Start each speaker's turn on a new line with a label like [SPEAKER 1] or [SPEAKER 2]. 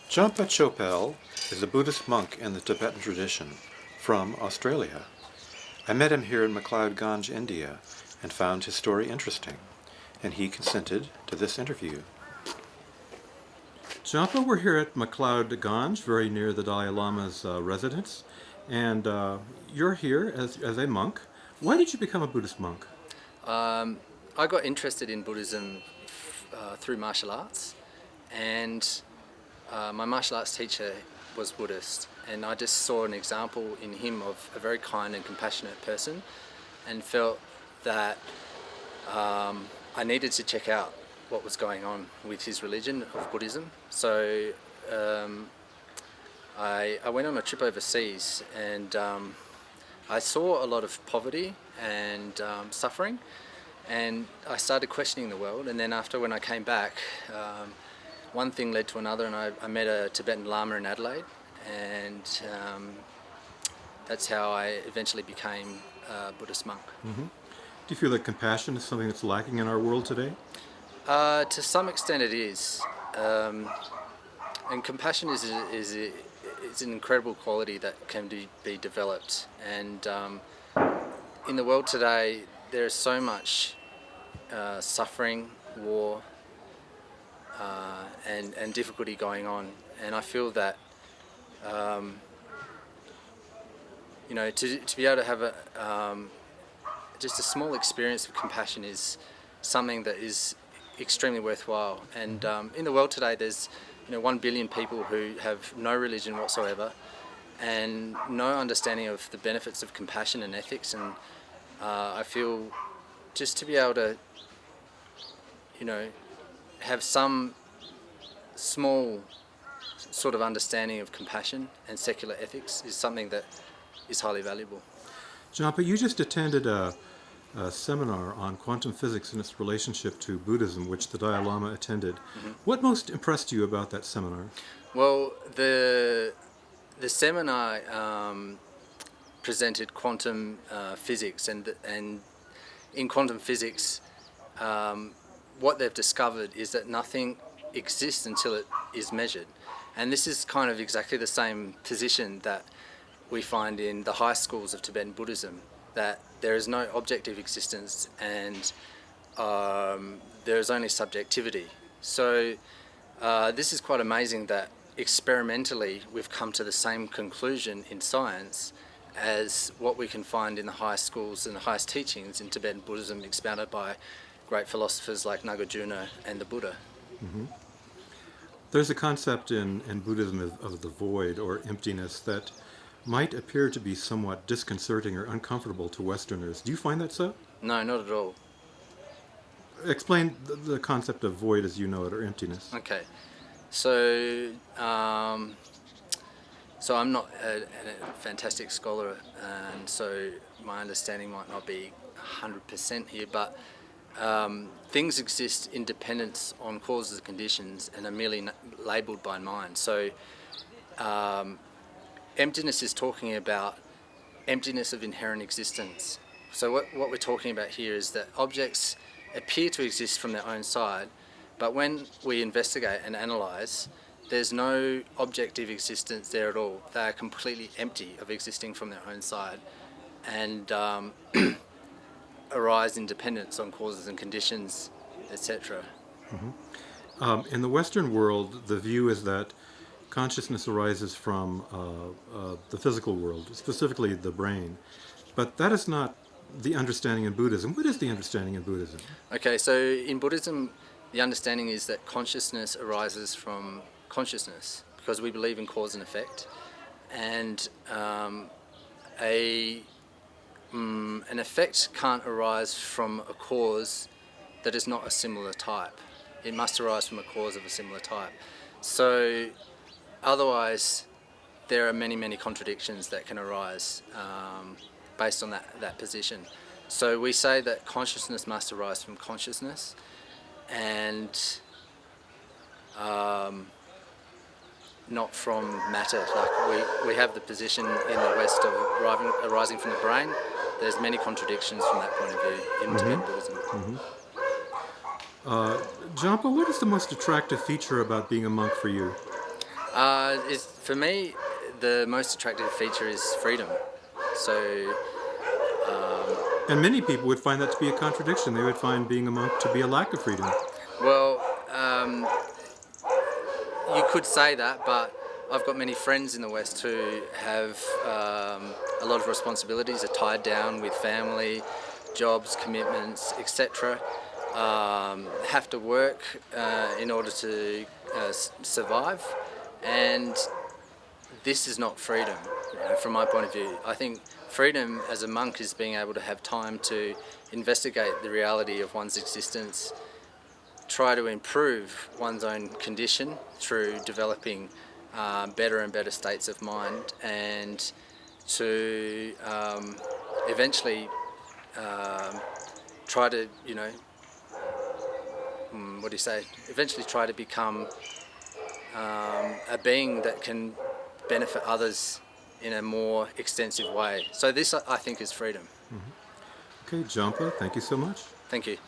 [SPEAKER 1] Jampa Chopel is a Buddhist monk in the Tibetan tradition from Australia. I met him here in McLeod Ganj, India, and found his story interesting, and he consented to this interview. Jampa, we're here at McLeod Ganj, very near the Dalai Lama's residence, and you're here as a monk. Why did you become a Buddhist monk?
[SPEAKER 2] I got interested in Buddhism through martial arts, and my martial arts teacher was Buddhist, and I just saw an example in him of a very kind and compassionate person, and felt that I needed to check out what was going on with his religion of Buddhism. So I went on a trip overseas, and I saw a lot of poverty and suffering, and I started questioning the world. And then when I came back, one thing led to another, and I met a Tibetan Lama in Adelaide, and that's how I eventually became a Buddhist monk.
[SPEAKER 1] Mm-hmm. Do you feel that compassion is something that's lacking in our world today?
[SPEAKER 2] To some extent it is, and compassion is an incredible quality that can be developed, and in the world today there is so much suffering, war, and difficulty going on, and I feel that to be able to have just a small experience of compassion is something that is extremely worthwhile. And in the world today there's 1 billion people who have no religion whatsoever and no understanding of the benefits of compassion and ethics, and I feel just to be able to have some small sort of understanding of compassion and secular ethics is something that is highly valuable.
[SPEAKER 1] Jampa, you just attended a seminar on quantum physics and its relationship to Buddhism, which the Dalai Lama attended. Mm-hmm. What most impressed you about that seminar?
[SPEAKER 2] Well, the seminar presented quantum physics, and in quantum physics, what they've discovered is that nothing exists until it is measured, and this is kind of exactly the same position that we find in the high schools of Tibetan Buddhism, that there is no objective existence and there is only subjectivity. So this is quite amazing that experimentally we've come to the same conclusion in science as what we can find in the high schools and the highest teachings in Tibetan Buddhism, expounded by great philosophers like Nagarjuna and the Buddha.
[SPEAKER 1] Mm-hmm. There's a concept in Buddhism of the void or emptiness that might appear to be somewhat disconcerting or uncomfortable to Westerners. Do you find that so?
[SPEAKER 2] No, not at all.
[SPEAKER 1] Explain the concept of void as you know it, or emptiness.
[SPEAKER 2] Okay, so I'm not a fantastic scholar, and so my understanding might not be 100% here, but things exist in dependence on causes and conditions and are merely labelled by mind. So emptiness is talking about emptiness of inherent existence. So what we're talking about here is that objects appear to exist from their own side, but when we investigate and analyse, there's no objective existence there at all. They are completely empty of existing from their own side, and arise in dependence on causes and conditions, etc.
[SPEAKER 1] Mm-hmm. In the Western world, the view is that consciousness arises from the physical world, specifically the brain. But that is not the understanding in Buddhism. What is the understanding in Buddhism?
[SPEAKER 2] Okay, so in Buddhism, the understanding is that consciousness arises from consciousness, because we believe in cause and effect. And an effect can't arise from a cause that is not a similar type. It must arise from a cause of a similar type. So otherwise, there are many, many contradictions that can arise based on that position. So we say that consciousness must arise from consciousness, and not from matter. Like we have the position in the West of arising from the brain. There's many contradictions from that point of view in Tibetan Buddhism.
[SPEAKER 1] Jampa, what is the most attractive feature about being a monk for you?
[SPEAKER 2] For me, the most attractive feature is freedom. So,
[SPEAKER 1] And many people would find that to be a contradiction. They would find being a monk to be a lack of freedom.
[SPEAKER 2] well, you could say that, but I've got many friends in the West who have a lot of responsibilities, are tied down with family, jobs, commitments, etc. Have to work in order to survive, and this is not freedom. From my point of view, I think freedom as a monk is being able to have time to investigate the reality of one's existence, try to improve one's own condition through developing better and better states of mind, and to eventually try to, what do you say? Eventually try to become a being that can benefit others in a more extensive way. So this, I think, is freedom.
[SPEAKER 1] Okay, Jampa, thank you so much.
[SPEAKER 2] Thank you.